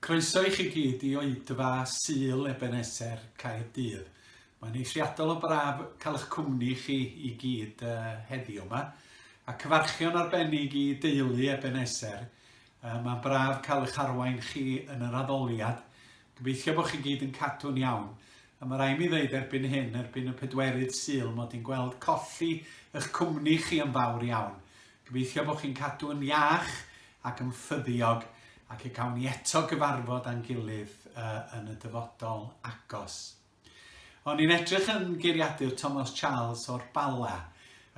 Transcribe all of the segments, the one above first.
Croeso I chi gyd I Oedfa Sul Ebeneser Caerdydd. Mae'n eithriadol o braf cael eich cwmni chi I gyd heddiw yma. A cyfarchion arbennig I deulu Ebeneser. Mae'n braf cael eich arwain chi yn yr addoliad. Gobeithio bod chi gyd yn cadw'n iawn. A mae rai mi ddeud erbyn hyn, erbyn y pedwerydd Sul, mod i'n gweld colli eich cwmni chi yn fawr iawn. Gobeithio bod chi'n cadw'n iach ac yn ffyddiog ac y cawn ni eto gyfarfod a'n gilydd yn y dyfodol agos. O'n i'n edrych yn geiriadur Thomas Charles o'r Bala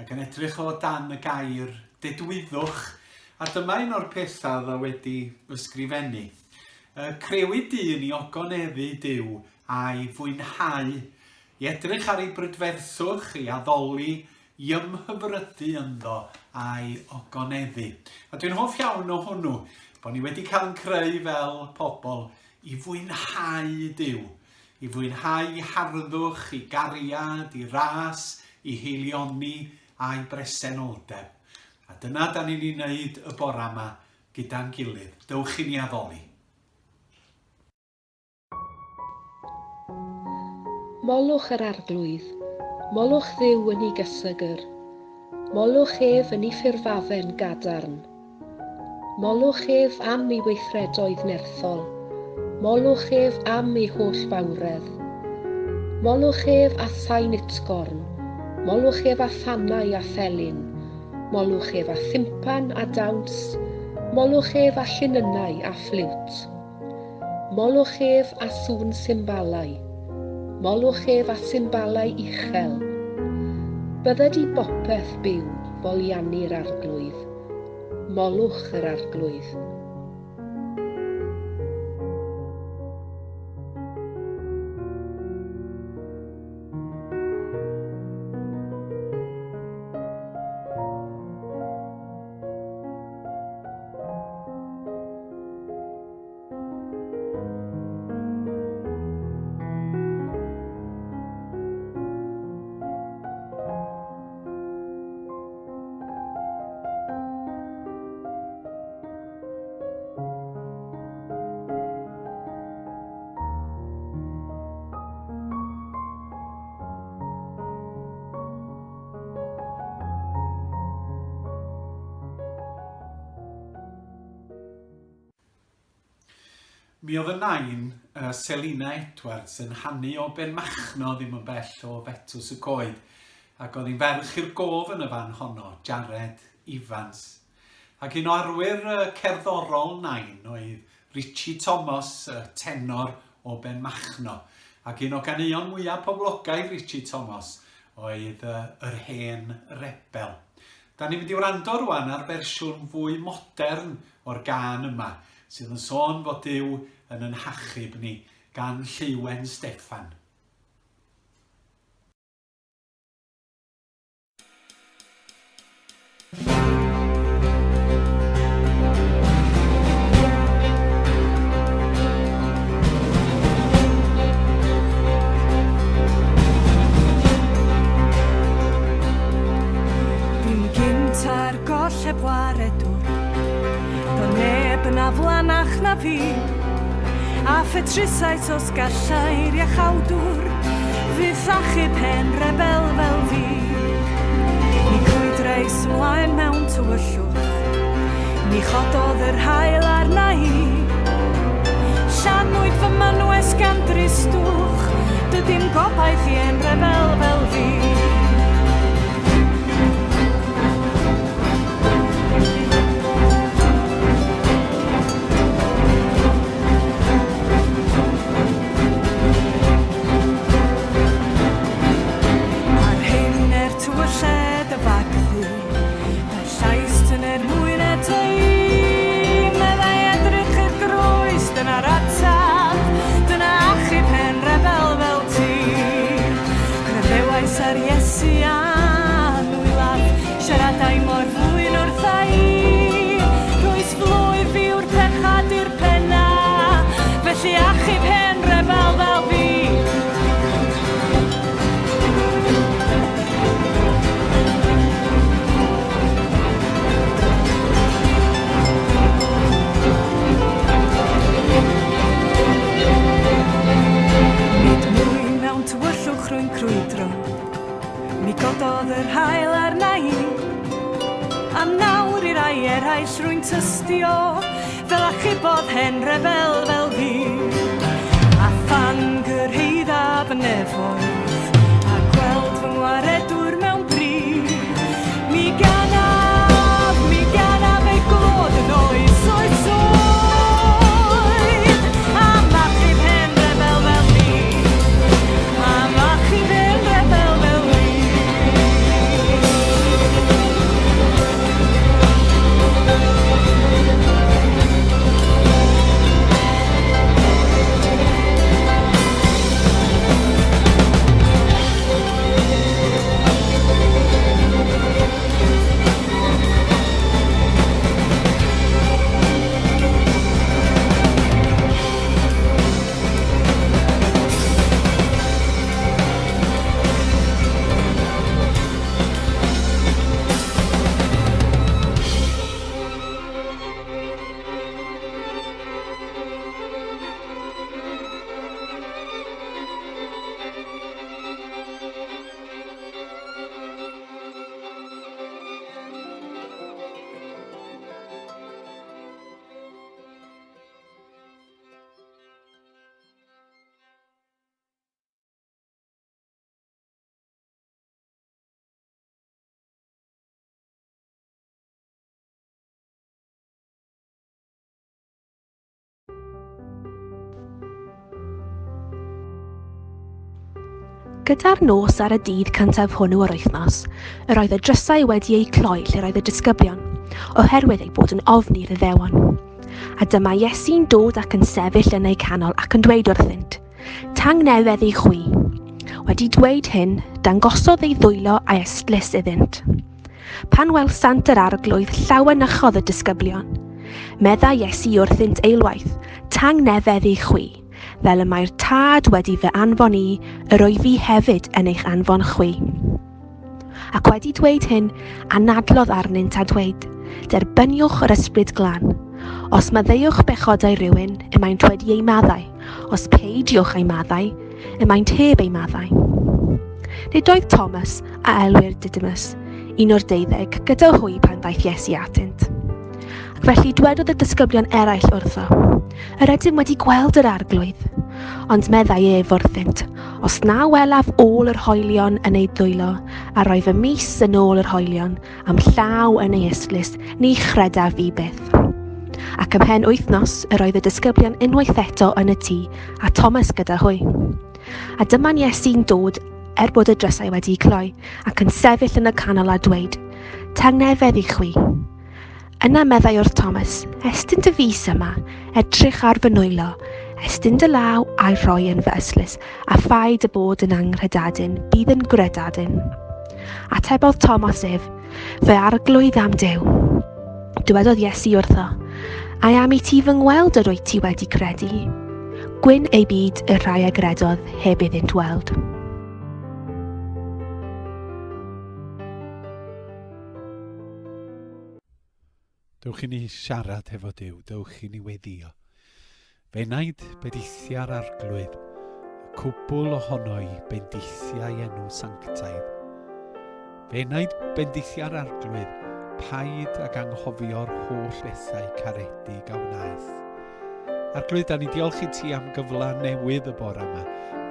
ac yn edrych o dan y gair dedwyddwch a dyma un o'r pethau dda wedi ysgrifennu. Crewyd dyn I ogoneddu Duw a'i fwynhau, I edrych ar ei brydferthwch, I addoli, I ymhyfrydu ynddo a'i ogoneddu. A dwi'n hoff iawn o hwnnw, bod ni wedi cael yn creu fel pobl I fwynhau Duw. I fwynhau I harddwch, I gariad, I ras, I heilioni a'i bresenoldeb. A dyna da ni'n ei wneud y bora yma gyda'n gilydd. Dewch I ni addoli. Molwch yr arglwydd, molwch Dduw yn ei gysygyr, molwch ef yn ei ffurfafen gadarn. Molwch ef am ei weithredoedd nerthol, molwch ef am ei holl fawredd. Molwch ef a thain utgorn, molwch ef a thannau a thelyn, molwch ef a thympan a dawns, molwch ef a llinynau a ffliwt. Molwch ef a thŵn symbalau, molwch ef a symbalau uchel. Bydde di bopeth byw foliannu'r arglwydd. Molwch yr arglwydd. Mi oedd y nain Selina Edwards yn hannu o Benmachno ddim yn bell o Fetws y Coed ac oedd hi'n ferch i'r gof yn y fan honno, Jared Evans. Ac un o arwyr cerddorol nain oedd Richie Thomas, tenor o Benmachno. Ac un o ganeuon mwyaf poblogaidd Richie Thomas oedd yr hen rebel. Da ni'n mynd I wrando rwan ar fersiwn fwy modern o'r gân yma, sydd yn sôn fod Duw yn ein hachub ni gan Llywen Steffan. Dim gynta'r golleb waredwr, do neb yn aflanach na fi, a ffetrysait os gallai'r iachawdwr, fydd achub hen rebel fel fi. Ni crwydreis ymlaen mewn tywyllwch, ni chododd yr hael arna I. Sianwyd fy mynwes gan dristwch, dydim gobaith I hen rebel fel fi. gael arna i. A nawr i'r rai eraill rwy'n tystio, fel achub hen rebel fel fi. A phan gyrheidda fy nefoedd, a gweld fy ngwaredwr mewn bri. Mi ganaf ei glod yn oes, oes, oes. A machub hen rebel fel fi, a machub hen rebel fel fi. Gyda'r nos ar y dydd cyntaf hwnnw o'r wythnos, yr oedd y drysau wedi eu cloi lle roedd y disgyblion, oherwydd ei bod yn ofni'r Iddewon. A dyma Iesu'n dod ac yn sefyll yn ei canol ac yn dweud wrthynt, tangnefedd ei chwi. Wedi dweud hyn, dangosodd ei ddwylo a'i estlys iddynt. Pan welsant yr arglwydd llawanychodd y disgyblion, medda Iesu wrthynt eilwaith, tangnefedd ei chwi. Fel y mae'r tad wedi fy anfon i, yr o'i fi hefyd yn eich anfon chwi. Ac wedi dweud hyn, anadlodd arnynt a dweud, derbyniwch yr ysbryd glân. Os maddeuwch bechodau rhywun, y maent wedi ei maddau. Os peidiwch ei maddau, y maent heb ei maddau. Nid oedd Thomas a elwir Didymus, un o'r 12, gyda hwy pan daeth Iesu atynt. Ac felly dwedodd y disgyblion eraill wrtho, yr ydym wedi gweld yr arglwydd, ond meddai ef wrthynt, os na welaf ôl yr hoelion yn ei ddwylo, a roedd y mis yn ôl yr hoelion, am llaw yn ei estlys, ni chreda fi byth. Ac ymhen wythnos, yr oedd y disgyblion unwaith eto yn y tŷ, a Thomas gyda hwy. A dyma'n Iesu'n dod, bod y drysau wedi cloi, ac yn sefyll yn y canol a dweud, tangnefedd i chwi. Yna meddai wrth Thomas, estyn dy fus yma, edrych ar fy nwylo, estyn dy law a'i rhoi yn fy ystlys, a phai dy bod yn anghredadyn, bydd yn gredadyn. Atebodd Thomas ef, fy arglwydd am Duw. Dywedodd Iesu wrtho, a am I ti fy ngweld yr wyt ti wedi credu. Gwyn ei byd y rhai agredodd heb iddynt weld. Dewch i ni siarad hefo Duw, dewch i ni weddio. Fe wnaid bendithiau'r arglwydd, y cwbl ohono i bendithiau enw sanctaidd. Fe wnaid bendithiau'r arglwydd, paid ag anghofio'r holl bethau caredig a wnaeth. Arglwydd, da ni diolch I ti am gyfle newydd y bore yma,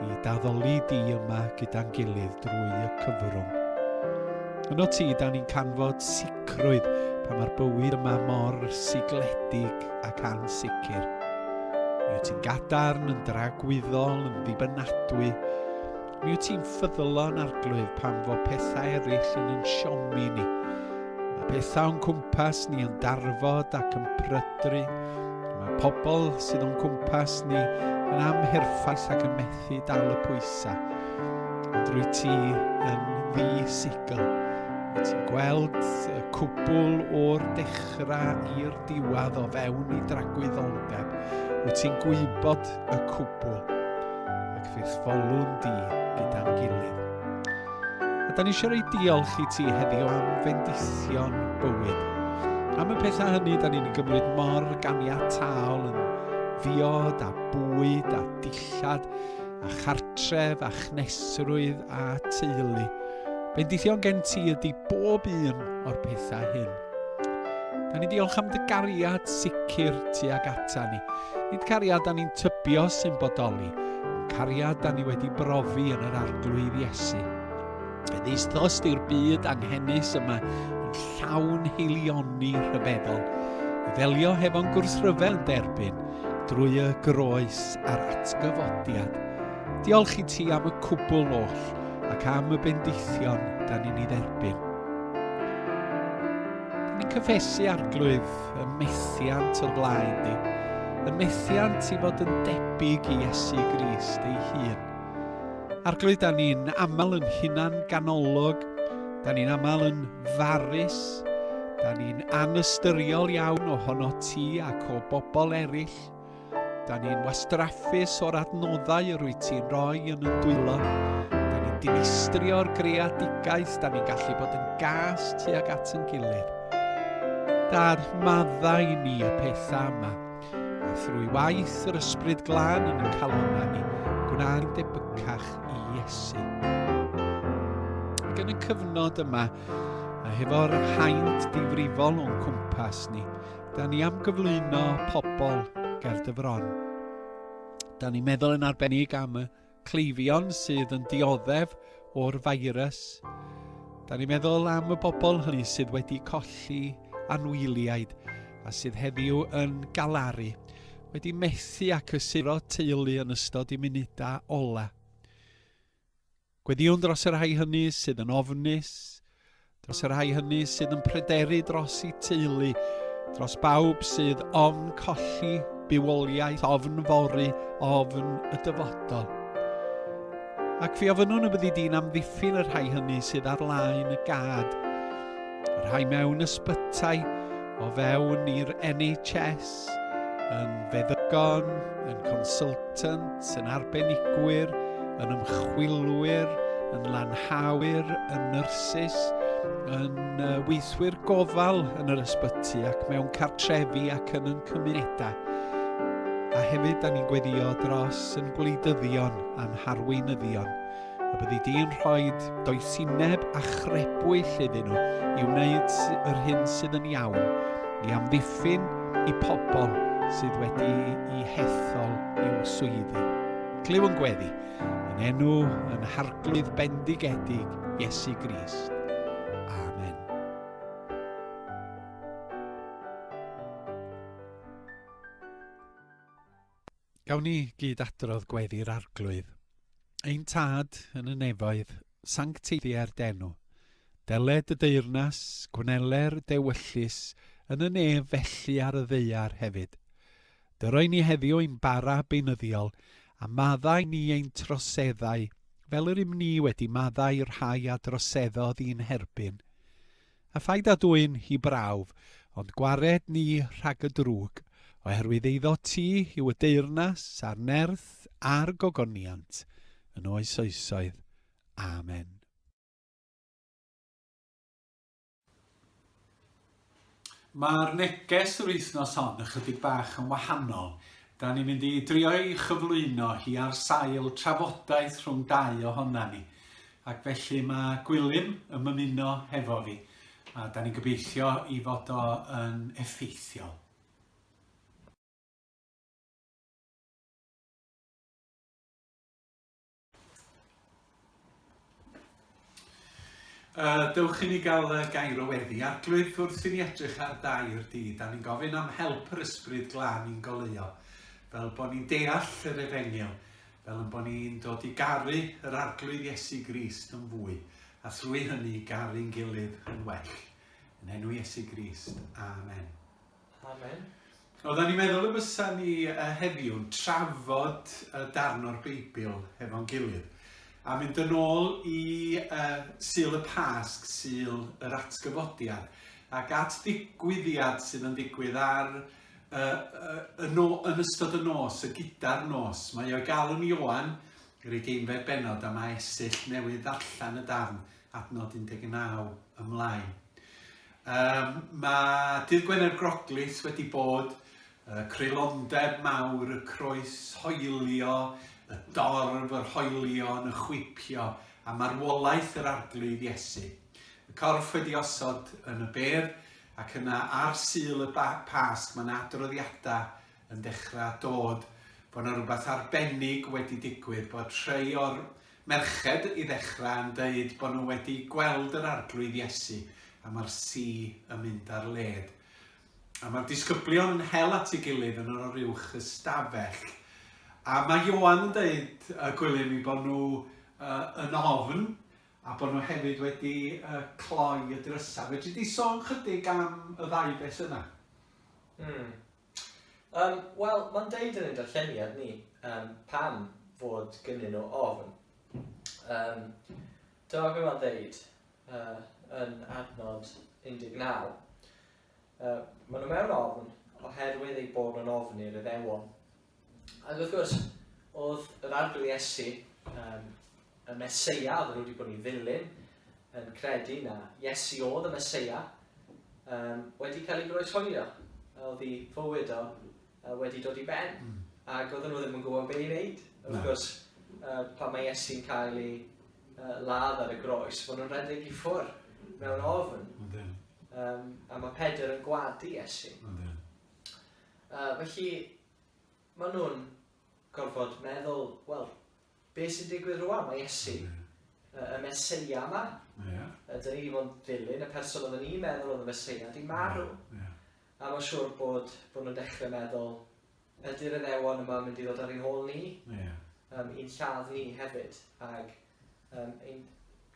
I daddoli di yma gyda'n gilydd drwy y cyfrwng. Yno ti, da ni'n canfod sicrwydd pan mae'r bywyd yma mor sigledig ac ansicr. Mi wyt ti'n gadarn, yn dragwyddol, yn ddibynadwy. Mi wyt ti'n ffyddlon arglwydd pan fo pethau eraill yn siomi ni. Mae pethau o'n cwmpas ni yn darfod ac yn prydru. Mae pobl sydd o'n cwmpas ni yn amherffaith ac yn methu dal y pwysau. Ond rwy ti yn ddi-sigl. Ti'n gweld y cwbl o'r dechrau i'r diwedd o fewn I dragwyddoldeb. Wyt ti'n gwybod y cwbl ac ffurfolwn di gyda'n gilydd. A da ni eisiau rhoi diolch I ti heddiw am fendithion bywyd. Am y pethau hynny da ni'n gymryd mor ganiataol yn fiod a bwyd a dillad a chartref a chnesrwydd a teulu. Bendithion gen ti ydy bob un o'r pethau hyn. Da ni diolch am dy gariad sicr tuag ata ni. Nid cariad da ni'n tybio sy'n bodoli, ond cariad da ni wedi brofi yn yr arglwydd Iesu. Ddeisthos di'r byd anghennus yma yn llawn heilioni rhyfeddol, i ddelio hefo'n gwrthryfel derbyn drwy y groes a'r atgyfodiad. Diolch i ti am y cwbl oll ac am y bendithion da ni'n ei dderbyn. Da ni'n cyffesu arglwydd y methiant o'r blaen di, y methiant i fod yn debyg i Iesu Grist ei hun. Arglwydd da ni'n aml yn hunan ganolog, da ni'n aml yn farus, da ni'n anastyriol iawn ohono ti ac o bobl eraill, da ni'n wastraffus o'r adnoddau yr wyt ti'n rhoi yn y dwylo, da ni'n dinistrio'r greadigaeth, da ni'n gallu bod yn gas tuag at yn gilydd. Da'r maddau ni y pethau yma, a thrwy waith yr ysbryd glân yn y calonna ni, gwna'n debycach i Iesu. Ac yn y cyfnod yma, a hefo'r haint difrifol o'n cwmpas ni, da ni am gyflwyno pobl Caerdydd. Da ni'n meddwl yn arbennig am y cleifion sydd yn dioddef o'r virus. Da ni'n meddwl am y bobl hynny sydd wedi colli anwyliaid a sydd heddiw yn galaru, wedi methu ac ysuro teulu yn ystod i munudau ola. Gweddiwn dros yr rhai hynny sydd yn ofnus, dros yr rhai hynny sydd yn pryderu dros eu teulu, dros bawb sydd ofn colli bywoliaeth, ofn fori, ofn y dyfodol. Ac fi ofynwn y byddi di'n amddiffyn yr rhai hynny sydd ar laen y gad, yr rhai mewn ysbytai, o fewn i'r NHS, yn feddygon, yn consultant, yn arbenigwyr, yn ymchwilwyr, yn lanhawyr, yn nyrsys, yn weithwyr gofal yn yr ysbyty ac mewn cartrefi ac yn cymunedau. A hefyd da ni'n gweddio dros yn gwleidyddion a'n harweinyddion. A byddi di'n rhoi doesineb a chrebwyll iddyn nhw i wneud yr hyn sydd yn iawn, i amddiffyn i pobl sydd wedi i hethol i'w swyddi. Cliw yn gweddi, yn enw yn harglwydd bendigedig Iesu Grist. Amen. Gawn ni gyd adrodd gweddi'r arglwydd. Ein tad yn y nefoedd, sancteiddiau'r denw. Deled y deyrnas, gwneler dewyllus, yn y nef felly ar y ddeiar hefyd. Dyroi ni heddiw ein bara beunyddiol, a maddau ni ein troseddau, fel yr ym ni wedi maddau rhai a droseddodd i'n herbyn. A phaid a dwy'n hi brawf, ond gwared ni rhag y drwg, oherwydd eiddo ti yw y deyrnas a'r nerth a'r gogoniant, yn oes oesoedd. Amen. Mae'r neges yr wythnos hon ychydig bach yn wahanol. Da ni'n mynd i drio i chyflwyno hi ar sail trafodaeth rhwng dau ohona ni. Ac felly mae Gwilym yn ymuno hefo fi. A da ni'n gobeithio i fod o yn effeithiol. Dewch i ni gael gair o weddi. Arglwydd wrth i ni edrych ar dair di. Da ni'n gofyn am help yr ysbryd glân i'n goleuo. Fel bod ni'n deall yr efengyl. Fel bod ni'n dod i garu yr arglwydd Iesu Grist yn fwy. A thrwy hynny garu'n gilydd yn well. Yn enw Iesu Grist. Amen. Amen. Oedden ni'n meddwl y bysa ni heddiw'n trafod darn o'r Beibl efo'n gilydd. A mynd yn ôl i Sul y Pasg, Sul yr Atgyfodiad, ac at ddigwyddiad sydd yn digwydd ar yn ystod y nos, y gyda'r nos. Mae o'i gael yn Ioan, yr 15 bennod, a mae esill newydd allan y darn, adnod 19 ymlaen. Mae Dydd Gwener Groglith wedi bod, creulondeb mawr, y croes hoelio, y dorf yr hoelio yn y chwipio, a marwolaeth yr arglwydd Iesu. Y corff wedi osod yn y bedd, ac yna ar Sul y Pasg mae yna adroddiadau yn dechrau dod bod yna rhywbeth arbennig wedi digwydd, bod rhai o'r merched i ddechrau yn dweud bod nhw wedi gweld yr arglwydd Iesu a mae'r yn mynd ar led. A mae'r disgyblion yn hel at ei gilydd yn yr uwch ystafell. A mae Ioan yn dweud gwylio mi bod nhw yn ofn a bod nhw hefyd wedi cloi y drysau. Fedri di sôn chydig am y ddau beth yna? Wel, mae'n deud yn y darlleniad ni pam fod gynnyn nhw ofn. Dyma beth mae'n deud yn adnod 19. Maen nhw mewn ofn oherwydd ei bod yn ofn i'r Iddewon. Ac wrth gwrs, oedd yr arglwydd Iesu, y Meseia, oedd nhw wedi bod i ddilyn, yn credu na Iesu oedd y Meseia, wedi cael ei groeshoelio. Oedd ei fywyd o wedi dod i ben, ac oedd nhw ddim yn gwybod beth i wneud. Wrth gwrs, pan mae Iesu'n cael ei ladd ar y groes, maen nhw'n rhedeg i ffwrdd mewn ofn. A mae Pedr yn gwadu Iesu. Felly, maen nhw'n gorfod meddwl, wel, beth sy'n digwydd rwan? Mae Iesu, y Meseia yma. Dyn ni wedi dilyn, y person oedden ni'n meddwl oedd y Meseia, di marw. A mae'n siŵr bod nhw'n dechrau meddwl, ydy'r Iddewon yma mynd i ddod ar ein hôl ni, un lladd ni hefyd, ac ein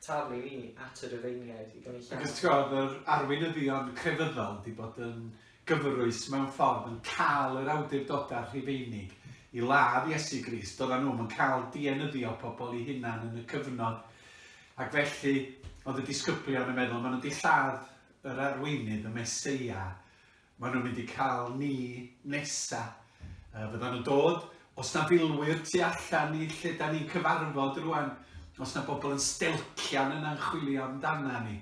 taflu ni at yr Rufeiniaid i gael ei lladd. Ac ys ti'n gwybod, yr arweinyddion crefyddol wedi bod yn gyfrwys mewn ffordd yn cael yr awdurdodau Rhufeinig i ladd Iesu Grist. Doedden nhw'n cael dienyddio pobl i hunan yn y cyfnod. Ac felly, oedd y disgyblion yn meddwl, maen nhw wedi lladd yr arweinydd, y Meseia, maen nhw'n mynd i cael ni nesa. Fyddan nhw'n dod, os na filwyr tu allan i lle da ni'n cyfarfod rwan, os na bobl yn stelcian yna'n chwilio amdana ni.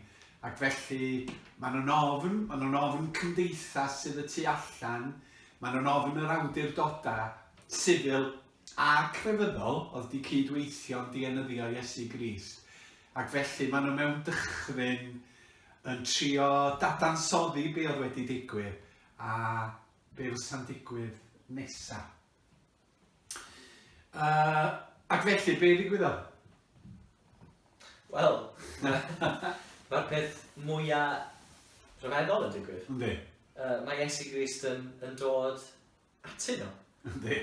Ac felly, maen nhw'n ofn cymdeithas sydd y tu allan, maen nhw'n ofn yr awdurdodau sifil a crefyddol oedd di cydweithio'n dienyddio Iesu Grist. Ac felly, maen nhw mewn dychryn yn trio dadansoddi be oedd wedi digwydd a be fysa'n digwydd nesa. Ac felly, be ddigwyddodd? Wel, mae'r peth mwyaf rhyfeddol yn digwydd. Yndi. Mae Iesu Grist yn dod atyn nhw. Yndi.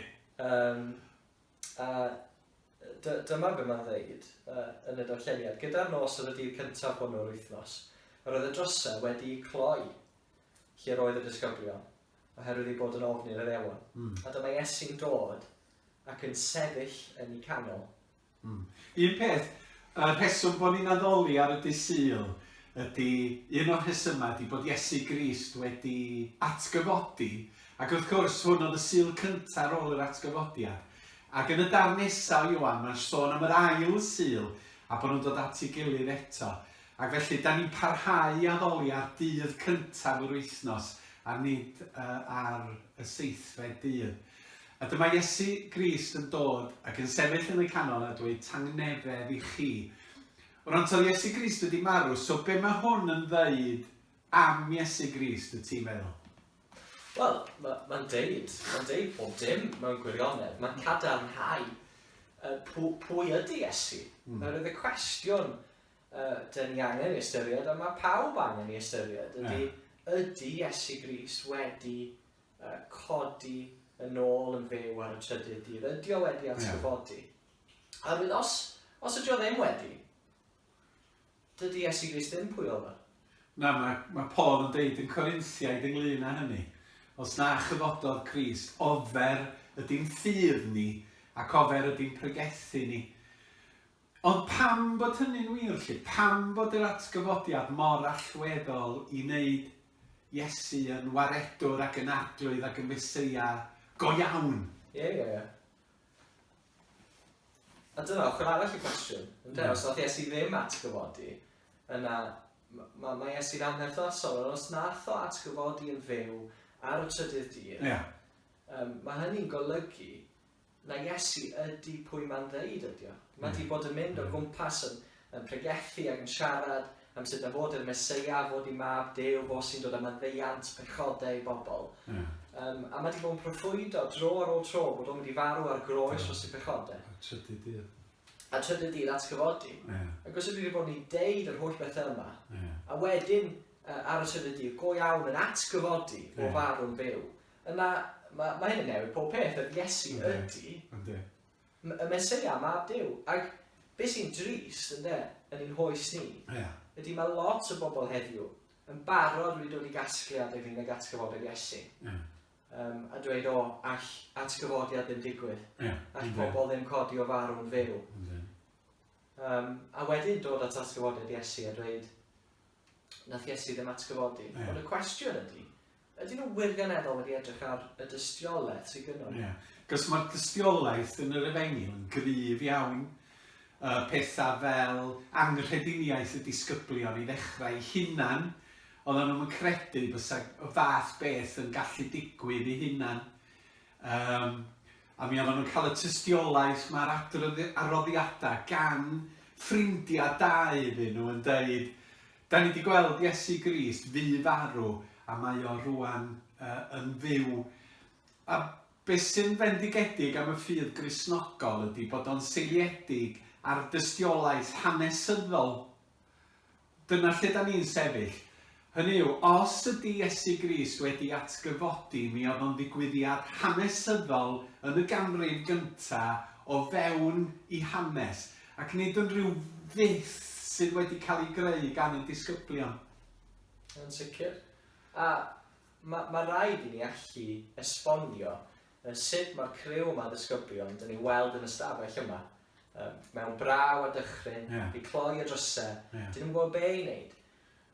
Dyma be mae'n ddeud yn y darlleniad. Gyda'r nos yn y dydd cyntaf hwnnw o'r wythnos, roedd y drysau wedi cloi lle roedd y disgyblion, oherwydd ei bod yn ofn i'r Iddewon. A dyma Iesu'n dod ac yn sefyll yn ei canol. Un peth, y rheswm bod ni'n addoli ar y dydd Sul ydy, un o'r rhesymau ydy bod Iesu Grist wedi atgyfodi, ac wrth gwrs hwn oedd y Sul cyntaf ar ôl yr atgyfodiad. Ac yn y darn nesaf o Ioan, mae'n sôn am yr ail Sul, a bod nhw'n dod at ei gilydd eto. Ac felly, da ni'n parhau addoli ar dydd cyntaf yr wythnos, a nid ar y 7fed dydd. A dyma Iesu Grist yn dod ac yn sefyll yn y canol a dweud tangnefedd i chi. Rwy'n oedd Iesu Grist wedi marw, so be mae hwn yn dweud am Iesu Grist, y ti'n meddwl? Wel, mae'n deud pob dim mewn gwirionedd. Mae'n cadarnhau pwy ydy Iesu. Roedd y cwestiwn dyn ni angen i ystyried, a mae pawb angen i ystyried, ydy Iesu Grist wedi codi yn ôl yn fyw ar y trydydd dydd? Ydy o wedi atgyfodi? A bydd os ydy o ddim wedi, dydy Iesu Grist ddim pwy oedd o? Na, mae Paul yn deud yn Corinthiaid ynglyn â hynny. Os na chyfododd Crist, ofer ydy'n ffydd ni ac ofer ydy'n pregethu ni. Ond pam bod hynny'n wir lle? Pam bod yr atgyfodiad mor allweddol i wneud Iesu yn waredwr ac yn arglwydd ac yn Meseia go iawn? Ie. A dyna, ochr arall y cwestiwn. Os nath Iesu ddim atgyfodi, yna mae Iesu'n amherthosol, os nath o atgyfodi yn fyw ar y trydydd dydd, mae hynny'n golygu na Iesu ydy pwy mae'n ddeud ydy o. Mae di bod yn mynd o gwmpas yn pregethu ac yn siarad am sut na fod yr Meseia, fod i mab Duw, fod sy'n dod am addeiant pechodau i bobl. A mae wedi bod yn proffwydo dro ar ôl tro bod o'n mynd i farw ar groes dros y pechodau. A trydydd dydd atgyfodi. Ac os ydw i wedi bod yn deud yr holl bethau yma, a wedyn ar y trydydd dydd go iawn yn atgyfodi o farw'n byw, yna mae hyn yn newid pob peth, y Iesu ydy y Meseia, mab Duw. Ac beth sy'n drist yn ein hoes ni, ydy mae lot o bobl heddiw yn barod wedi dod i gasgliad ag yn atgyfodiad Iesu. A dweud all atgyfodiad ddim digwydd, all bobl ddim codi o farw'n fyw. A wedyn dod at atgyfodiad Iesu a dweud nath Iesu ddim atgyfodi. Ond y cwestiwn ydy, ydyn nhw wirioneddol wedi edrych ar y dystiolaeth sy'n gynnon? Cos mae'r dystiolaeth yn yr Efengyl yn gryf iawn. Pethau fel anghrediniaeth y disgyblion i ddechrau eu hunan, oedden nhw'n credu bysa y fath beth yn gallu digwydd eu hunan. A mi oedden nhw'n cael y tystiolaeth mae'r arroddiadau gan ffrindiau da iddyn nhw yn dweud, da ni wedi gweld Iesu Grist fu farw a mae o rwan yn fyw. A beth sy'n fendigedig am y ffydd Gristnogol ydy bod o'n seiliedig ar dystiolaeth hanesyddol. Dyna lle da ni'n sefyll. Hynny yw, os ydy Iesu Grist wedi atgyfodi, mi oedd o'n ddigwyddiad hanesyddol yn y ganrif gyntaf o fewn i hanes, ac nid yn rhyw fyth sydd wedi cael ei greu gan y disgyblion. Yn sicr. A mae rhaid i ni allu esbonio sut mae'r criw yma'n disgyblion dyn ni weld yn y stafell yma. Mewn braw a dychryn, i cloi y drysau, dyn nhw'n gwybod be i wneud.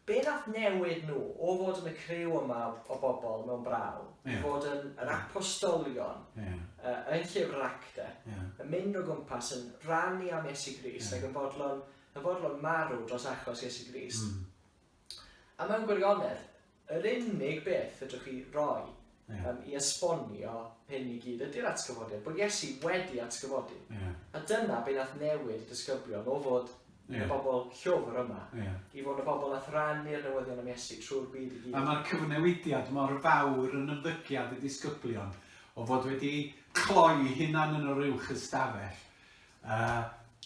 Be nath newid nhw o fod yn y criw yma o bobl mewn braw, i fod yn yr apostolion, yn llyfr Actau, yn mynd o gwmpas yn rannu am Iesu Grist ac yn fodlon marw dros achos Iesu Grist. A mewn gwirionedd, yr unig beth ydych chi roi i esbonio hyn i gyd ydy'r atgyfodiad, bod Iesu wedi atgyfodi. A dyna be nath newid disgyblion o fod y bobl llwfr yma, i fod y bobl nath rannu'r newyddion am Iesu trwy'r byd i gyd. A mae'r cyfnewidiad mor fawr yn ymddygiad y disgyblion o fod wedi cloi hunan yn yr uwch ystafell.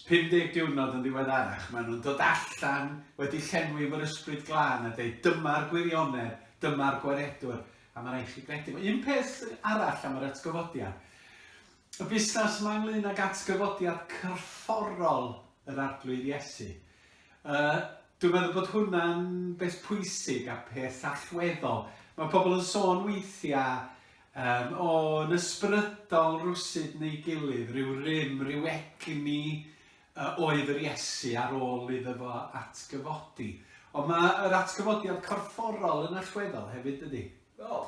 50 diwrnod yn ddiweddarach, maen nhw'n dod allan wedi llenwi fo'r ysbryd glân a dweud dyma'r gwirionedd, dyma'r gwaredwr. A mae'n rhaid chi gredu. Un peth arall am yr atgyfodiad. Y busnes yma ynglyn ag atgyfodiad cyrfforol yr arglwydd Iesu. Dwi'n meddwl bod hwnna'n beth pwysig a peth allweddol. Mae pobl yn sôn weithiau o'n ysbrydol rwsyd neu gilydd, ryw rym, ryw egni oedd yr Iesu ar ôl iddo fo atgyfodi. Ond mae'r atgyfodiad corfforol yn allweddol hefyd ydy.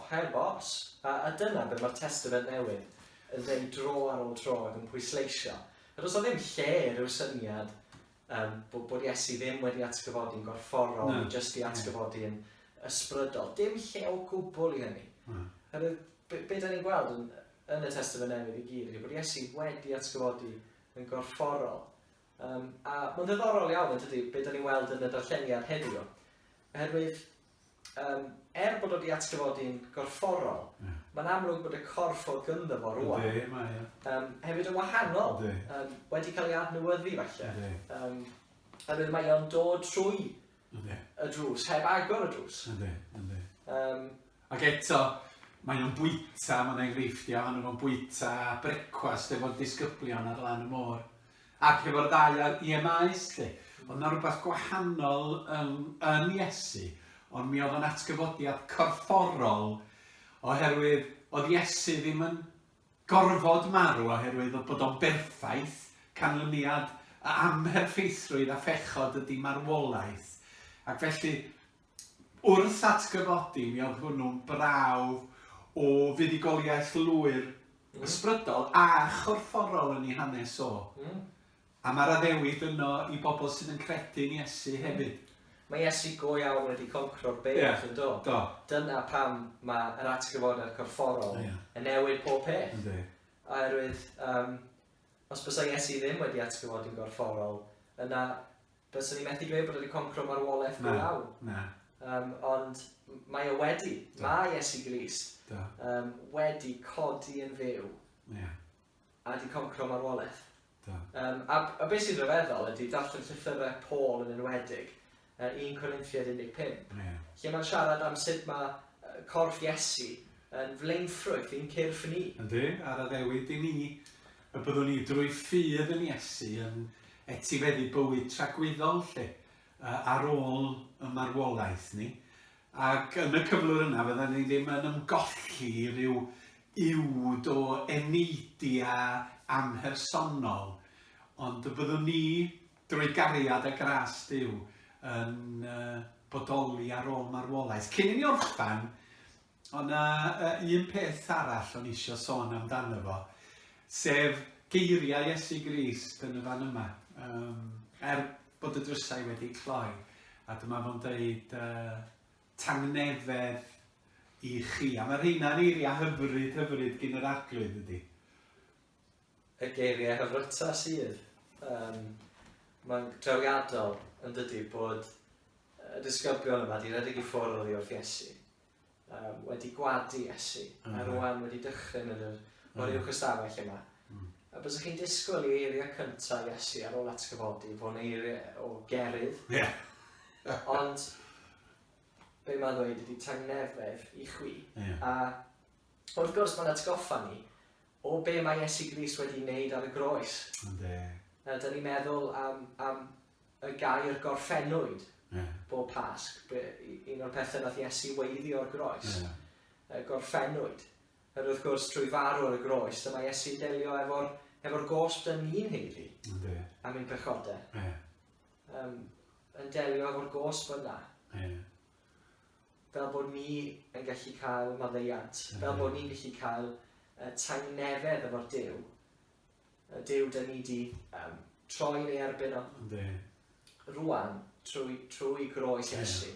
Her bos. A dyna beth mae'r Testament newydd yn dweud dro ar ôl tro ac yn pwysleisio. Does o ddim lle rhyw syniad bod Iesu ddim wedi atgyfodi'n gorfforol, jyst i atgyfodi'n ysbrydol. Dim lle o gwbl i hynny. Be da ni'n gweld yn y Testament newydd i gyd, bod Iesu wedi atgyfodi yn gorfforol. A mae'n ddiddorol iawn yn tydi be da ni'n weld yn y darlleniad heddiw. Oherwydd, bod wedi atgyfodi'n gorfforol, mae'n amlwg bod y corff o gynddo fo rwan. Hefyd yn wahanol, wedi cael ei adnewyddu falle. Oherwydd mae o'n dod trwy y drws, heb agor y drws. Ac eto, mae o'n bwyta, mae'n enghreiffdio, mae'n bwyta brecwast efo'r disgyblion ar lan y môr. Ac efo'r ddau i emaes, ond na rhywbeth gwahanol yn Iesu, ond mi oedd yn atgyfodiad corfforol oherwydd oedd Iesu ddim yn gorfod marw oherwydd bod o'n berffaith, canlyniad amherffeithrwydd a phechod ydy marwolaeth. Ac felly, wrth atgyfodi, mi oedd hwnnw'n brawf o fuddugoliaeth lwyr ysbrydol a chorfforol yn ei hanes o. A mae'r addewid yno i bobl sydd yn credu'n Iesu hefyd. Mae Iesu go iawn wedi concro'r beth yn dod. Dyna pam mae'r atgyfodiad corfforol yn newid pob peth. Oherwydd, os bysa Iesu ddim wedi atgyfodi'n gorfforol, yna byswn ni'n methu dweud bod wedi concro marwolaeth go iawn. Na. Ond mae o wedi, mae Iesu Grist wedi codi yn fyw a wedi concro marwolaeth. A beth sy'n rhyfeddol ydy darllen llythyrau Paul yn enwedig, 1 Corinthiaid 15, lle mae'n siarad am sut mae corff Iesu yn flaenffrwyth i'n cyrff ni. Ydy, ar y ddewyd i ni, y byddwn ni drwy ffydd yn Iesu yn etifeddu bywyd tragwyddol lle, ar ôl y marwolaeth ni. Ac yn y cyflwr yna, fydden ni ddim yn ymgolli rhyw uwd o eneidia amhersonol, ond y byddwn ni, drwy gariad y gras Duw, yn bodoli ar ôl marwolaeth. Cyn i ni orffan, o'na un peth arall o'n eisiau sôn amdano fo, sef geiriau Iesu Grist yn y fan yma. Bod y drysau wedi cloi, a dyma fo'n deud tangnefedd i chi. A mae'r rheina'n eiriau hyfryd gyn yr arglwydd ydy. Y geiriau hyfryta sydd. Mae'n drawiadol yn dydy bod y disgyblion yma wedi rhedeg i ffwrdd oddi wrth Iesu. Wedi gwadu Iesu, a rwan wedi dychryn o'r uwch ystafell yma. A bys chi'n disgwyl i eiriau cyntaf Iesu ar ôl atgyfodi fo'n eiriau o Caerdydd. Ond, be mae'n dweud ydy tangnefedd i chwi. A wrth gwrs mae'n atgoffa ni o be mae Iesu Grist wedi wneud ar y groes. Da ni'n meddwl am y gair gorffennwyd bob Pasg. Un o'r pethau nath Iesu weiddi o'r groes. Gorffennwyd. Wrth gwrs trwy farw ar y groes, dyma Iesu'n delio efo'r gosb dyn ni'n heiddi am ein pechodau. Yn delio efo'r gosb yna. Fel bod ni yn gallu cael maddeiant, fel bod ni'n gallu cael tangnefedd efo'r Duw. Y Duw dyn ni wedi troi neu erbyn o. Rwan, trwy groes Iesu,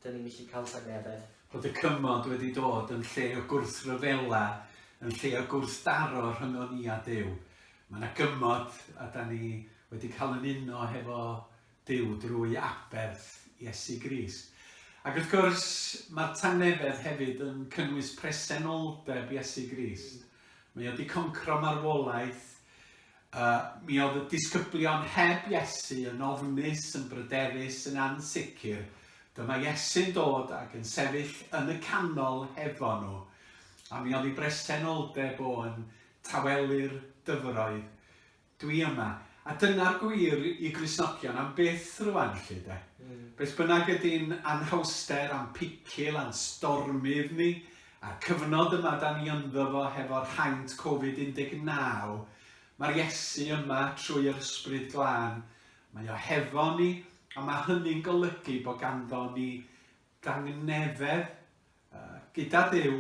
dyn ni'n gallu cael tangnefedd. Bod y cymod wedi dod yn lle o gwrthryfela, yn lle o gwrthdaro rhwng ni a Duw. Mae yna gymod a da ni wedi cael yn uno hefo Duw drwy aberth Iesu Grist. Ac wrth gwrs, mae'r tangnefedd hefyd yn cynnwys presenoldeb Iesu Grist. Mae wedi concro marwolaeth. Mi oedd y disgyblion heb Iesu yn ofnus, yn bryderus, yn ansicr. Dyma Iesu'n dod ac yn sefyll yn y canol hefo nhw. A mi oedd ei presenoldeb o yn tawelu'r dyfroedd. Dwi yma. A dyna'r gwir i Gristnogion am beth rwan lle de. Beth bynnag ydy'n anhawster am picil, am stormydd ni, a'r cyfnod yma da ni ynddo fo hefo'r haint Covid-19, mae'r Iesu yma trwy'r ysbryd glân. Mae o hefo ni, a mae hynny'n golygu bod ganddo ni dangnefedd gyda Duw,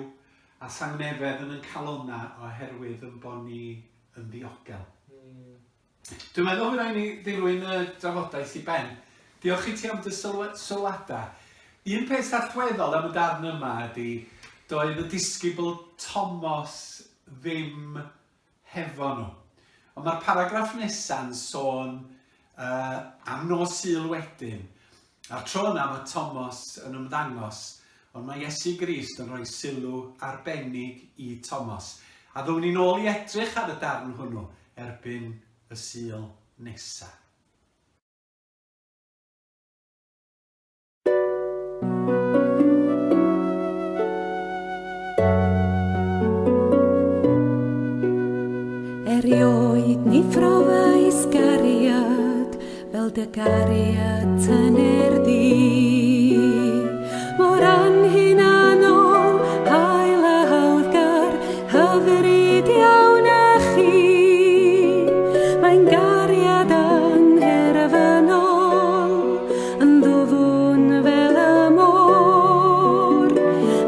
a tangnefedd yn calonna oherwydd yn bod ni yn ddiogel. Dwi'n meddwl fyddai ni ddilwyn y drafodaeth i ben. Diolch i ti am dy sylwadau. Un peth allweddol am y darn yma ydy, doedd y disgybl Thomas ddim hefo nhw. Ond mae'r paragraff nesa'n sôn am nos Sul wedyn. A'r tro yna mae Thomas yn ymddangos, ond mae Iesu Grist yn rhoi sylw arbennig i Thomas. A ddown ni nôl i edrych ar y darn hwnnw erbyn y Sul nesaf. Erioed ni phrofais gariad fel dy gariad yn Caerdydd. Mor anhunanol, hael a hawddgar, hyfryd iawn a chi. Mae'n gariad angherfynol, yn ddwfwn fel y môr.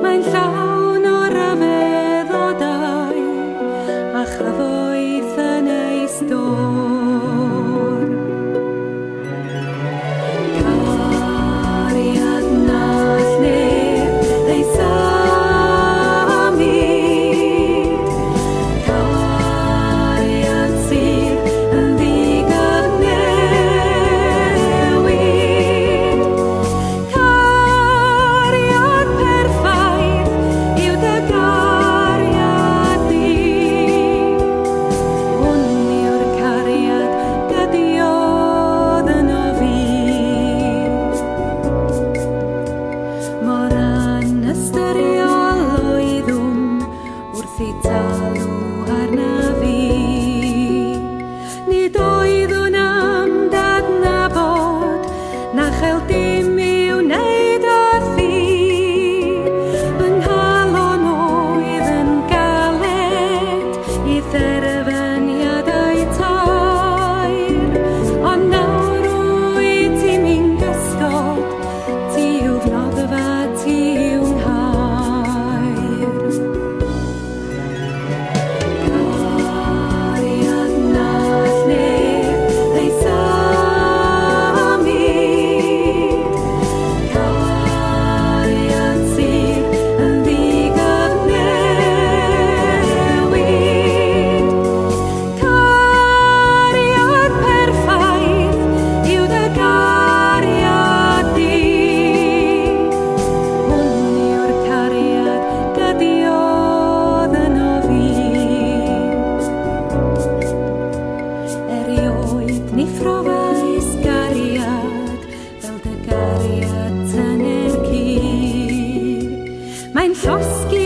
Mae'n llawn o ryfeddodau, a chafoeth yn ei stor. Caerdydd llosgi